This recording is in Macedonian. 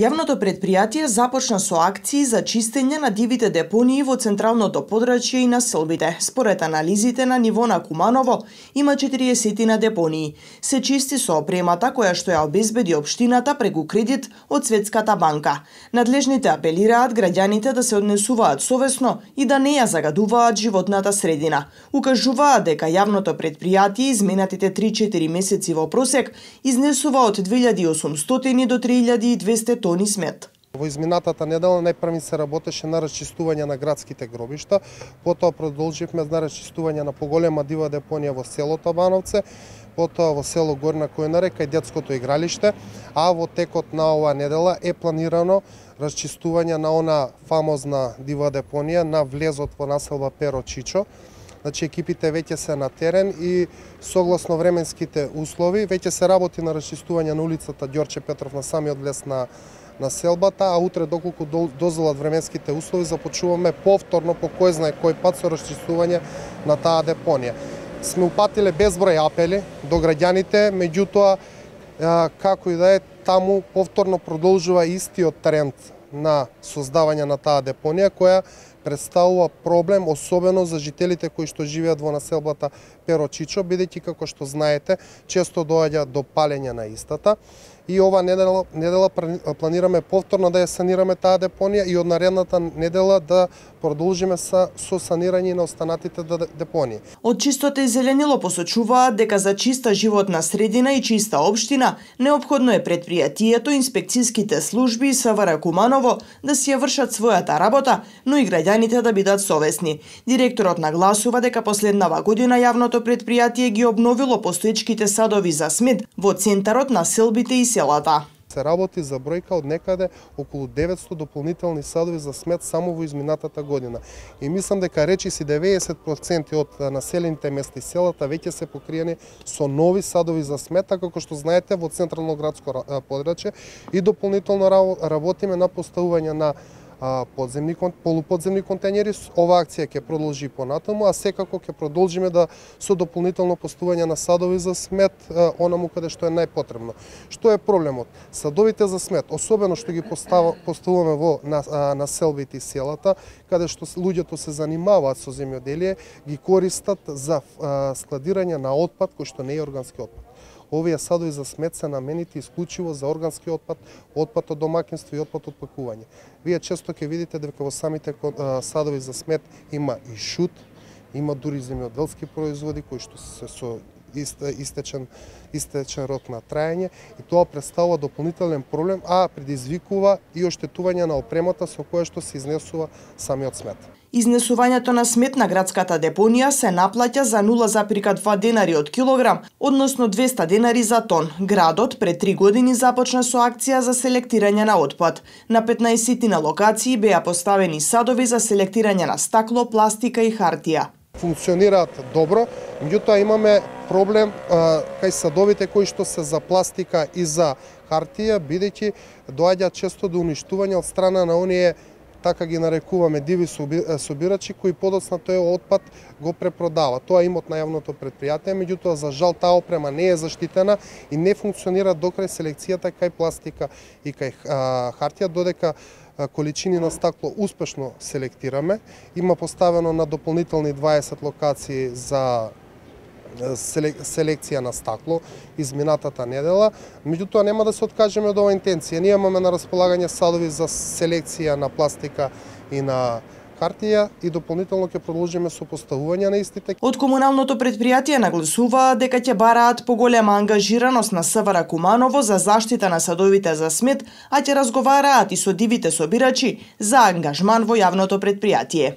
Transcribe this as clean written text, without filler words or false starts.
Јавното предпријатие започна со акции за чистење на дивите депонии во централното подрачје и населбите. Според анализите на ниво на Куманово, има 40 на депонии. Се чисти со опремата која што ја обезбеди општината преку кредит од Светската банка. Надлежните апелираат граѓаните да се однесуваат совесно и да не ја загадуваат животната средина. Укажуваат дека јавното предпријатие изминатите 3-4 месеци во просек изнесува од 2800 до 3200 тони смет. Во изминатата недела најпрви се работеше на расчистување на градските гробишта, потоа продолживме на расчистување на поголема дива депонија во селото Бановце, потоа во село Горна Којнаре кај детското игралиште, а во текот на оваа недела е планирано расчистување на она фамозна дива депонија на влезот во населба Перо Чичо. Значи екипите веќе се на терен и согласно временските услови веќе се работи на расчистување на улицата Ѓорче Петров на самиот влез на селбата, а утре доколку дозволат временските услови започуваме повторно по кој знае кој пат со расчистување на таа депонија. Сме упатиле безброј апели до граѓаните, меѓутоа како и да е, таму повторно продолжува истиот тренд на создавање на таа депонија која представува проблем особено за жителите кои што живеат во населбата Перо Чичо, бидејќи како што знаете често доаѓа до палење на истата. И ова недела планираме повторно да ја санираме таа депонија и од наредната недела да продолжиме со санирање на останатите депонии. Од Чистото и зеленило посочуваат дека за чиста животна средина и чиста општина неопходно е предпријатието, инспекцијските служби и СВР Куманово да си ја вршат својата работа, но и граѓаните да бидат совесни. Директорот нагласува дека последнава година јавното предпријатие ги обновило постоечките садови за смет во центарот на селбите и селата. Се работи за бројка од некаде околу 900 дополнителни садови за смет само во изминатата година. И мислам дека речиси 90% од населените места и селата веќе се покриени со нови садови за смет, како што знаете во централно градско подрачје и дополнително работиме на поставување на полуподземни контејнери. Ова акција ќе продолжи понатаму, а секако ќе продолжиме да со дополнително поставување на садови за смет онаму каде што е најпотребно. Што е проблемот? Садовите за смет, особено што ги поставуваме во населбите и селата, каде што луѓето се занимаваат со земјоделие, ги користат за складирање на отпад кој што не е органски отпад. Овие садови за смет се наменети исклучиво за органски отпад, отпад од домаќинство и отпад од пакување. Вие често ќе видите дека во самите садови за смет има и шут, има дури земјоделски производи кои што се со истечен рок на траење и тоа представува дополнителен проблем, а предизвикува и оштетување на опремата со која што се изнесува самиот смет. Изнесувањето на смет на градската депонија се наплаќа за 0,2 денари од килограм, односно 200 денари за тон. Градот пред 3 години започна со акција за селектирање на отпад. На 15 на локации беа поставени садови за селектирање на стакло, пластика и хартија. Функционираат добро, меѓутоа имаме проблем кај садовите кои што се за пластика и за хартија, бидејќи доаѓа често до уништување од страна на оние, така ги нарекуваме, диви собирачи кои подоцна тој отпад го препродава. Тоа е имот на јавното предпријатие, меѓутоа за жал таа опрема не е заштитена и не функционира докрај селекцијата кај пластика и кај хартија, додека количини на стакло успешно селектираме. Има поставено на дополнителни 20 локации за селекција на стакло изминатата недела. Меѓутоа нема да се откажеме од оваа интенција. Ние имаме на располагање садови за селекција на пластика и на хартија и дополнително ќе продолжиме со поставување на истите. Од комуналното предпријатие нагласуваат дека ќе бараат поголема ангажираност на СВР Куманово за заштита на садовите за смет, а ќе разговараат и со дивите собирачи за ангажман во јавното предпријатие.